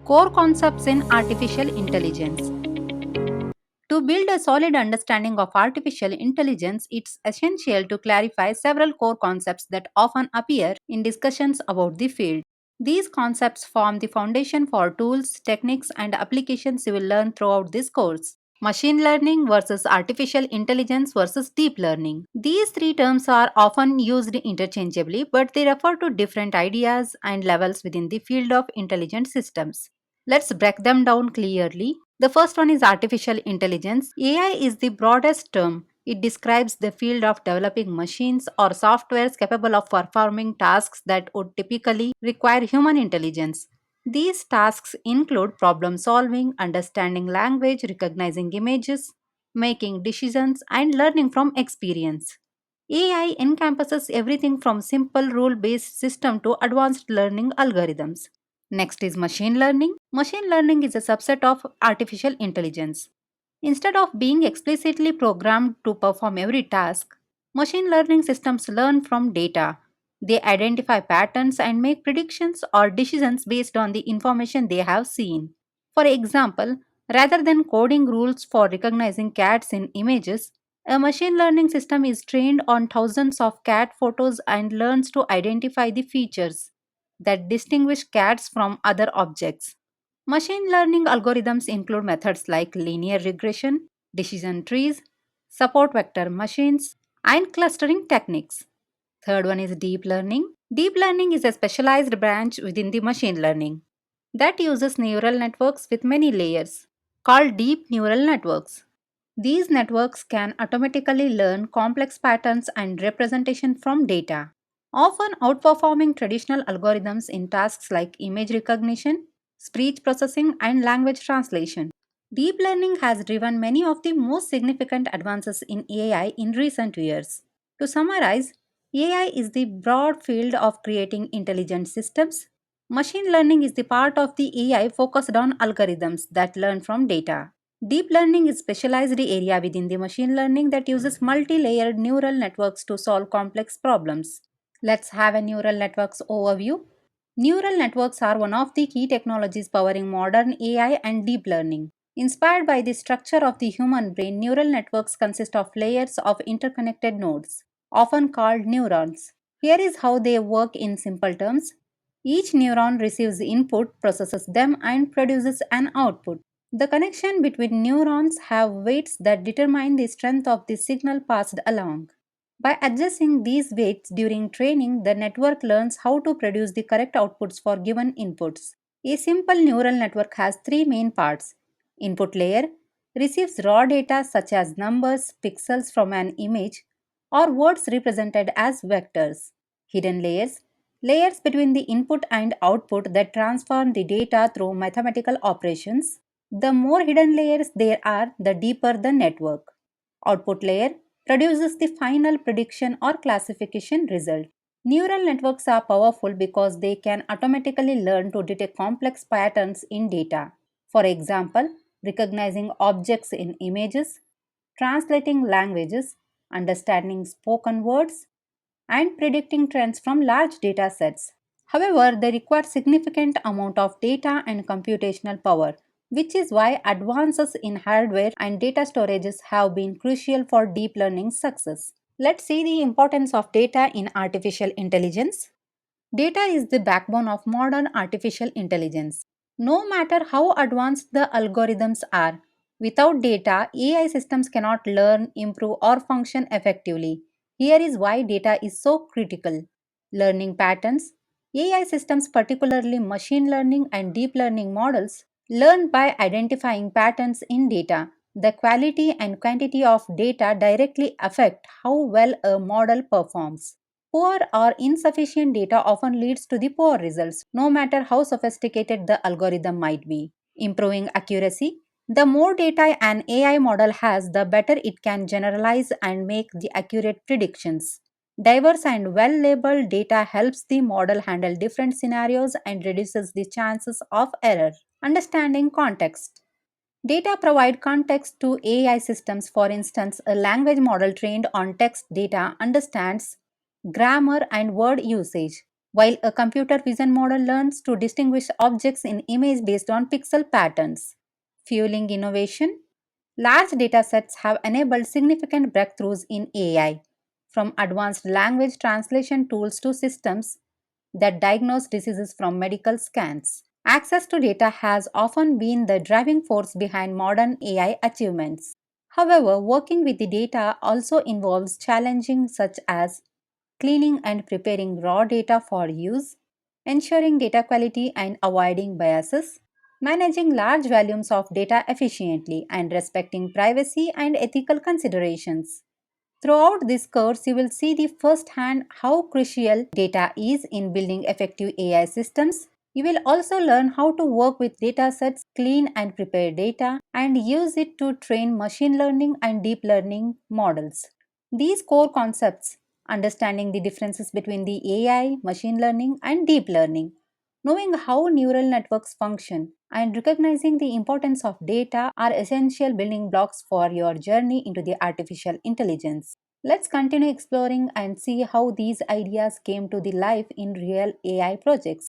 Core concepts in artificial intelligence. To build a solid understanding of artificial intelligence, it's essential to clarify several core concepts that often appear in discussions about the field. These concepts form the foundation for tools, techniques, and applications you will learn throughout this course. Machine learning versus artificial intelligence versus deep learning. These three terms are often used interchangeably, but they refer to different ideas and levels within the field of intelligent systems. Let's break them down clearly. The first one is artificial intelligence. AI is the broadest term. It describes the field of developing machines or softwares capable of performing tasks that would typically require human intelligence. These tasks include problem solving, understanding language, recognizing images, making decisions, and learning from experience. AI encompasses everything from simple rule based system to advanced learning algorithms. Next is machine learning. Machine learning is a subset of artificial intelligence. Instead of being explicitly programmed to perform every task, machine learning systems learn from data. They identify patterns and make predictions or decisions based on the information they have seen. For example, rather than coding rules for recognizing cats in images, a machine learning system is trained on thousands of cat photos and learns to identify the features that distinguish cats from other objects. Machine learning algorithms include methods like linear regression, decision trees, support vector machines, and clustering techniques. Third one is deep learning. Deep learning is a specialized branch within the machine learning that uses neural networks with many layers, called deep neural networks. These networks can automatically learn complex patterns and representation from data, often outperforming traditional algorithms in tasks like image recognition, speech processing, and language translation. Deep learning has driven many of the most significant advances in AI in recent years. To summarize, AI is the broad field of creating intelligent systems. Machine learning is the part of the AI focused on algorithms that learn from data. Deep learning is a specialized area within the machine learning that uses multi-layered neural networks to solve complex problems. Let's have a neural networks overview. Neural networks are one of the key technologies powering modern AI and deep learning. Inspired by the structure of the human brain, neural networks consist of layers of interconnected nodes, often called neurons. Here is how they work in simple terms. Each neuron receives input, processes them, and produces an output. The connection between neurons have weights that determine the strength of the signal passed along. By adjusting these weights during training, the network learns how to produce the correct outputs for given inputs. A simple neural network has three main parts. Input layer receives raw data such as numbers, pixels from an image, or words represented as vectors. Hidden layers between the input and output that transform the data through mathematical operations. The more hidden layers there are, the deeper the network. Output layer produces the final prediction or classification result. Neural networks are powerful because they can automatically learn to detect complex patterns in data. For example, recognizing objects in images, translating languages, understanding spoken words, and predicting trends from large data sets. However, they require significant amount of data and computational power, which is why advances in hardware and data storages have been crucial for deep learning success. Let's see the importance of data in artificial intelligence. Data is the backbone of modern artificial intelligence. No matter how advanced the algorithms are, without data, AI systems cannot learn, improve, or function effectively. Here is why data is so critical. Learning patterns. AI systems, particularly machine learning and deep learning models, learn by identifying patterns in data. The quality and quantity of data directly affect how well a model performs. Poor or insufficient data often leads to the poor results, no matter how sophisticated the algorithm might be. Improving accuracy. The more data an AI model has, the better it can generalize and make the accurate predictions. Diverse and well labeled data helps the model handle different scenarios and reduces the chances of error. Understanding context. Data provide context to AI systems. For instance, a language model trained on text data understands grammar and word usage. while a computer vision model learns to distinguish objects in image based on pixel patterns. Fueling innovation, large datasets have enabled significant breakthroughs in AI, from advanced language translation tools to systems that diagnose diseases from medical scans. Access to data has often been the driving force behind modern AI achievements. However, working with the data also involves challenges such as cleaning and preparing raw data for use, ensuring data quality and avoiding biases, managing large volumes of data efficiently, and respecting privacy and ethical considerations. Throughout this course, you will see the first hand how crucial data is in building effective AI systems. You will also learn how to work with data sets, clean and prepare data, and use it to train machine learning and deep learning models. These core concepts, understanding the differences between the AI, machine learning, and deep learning, knowing how neural networks function, and recognizing the importance of data are essential building blocks for your journey into the artificial intelligence. Let's continue exploring and see how these ideas came to the life in real AI projects.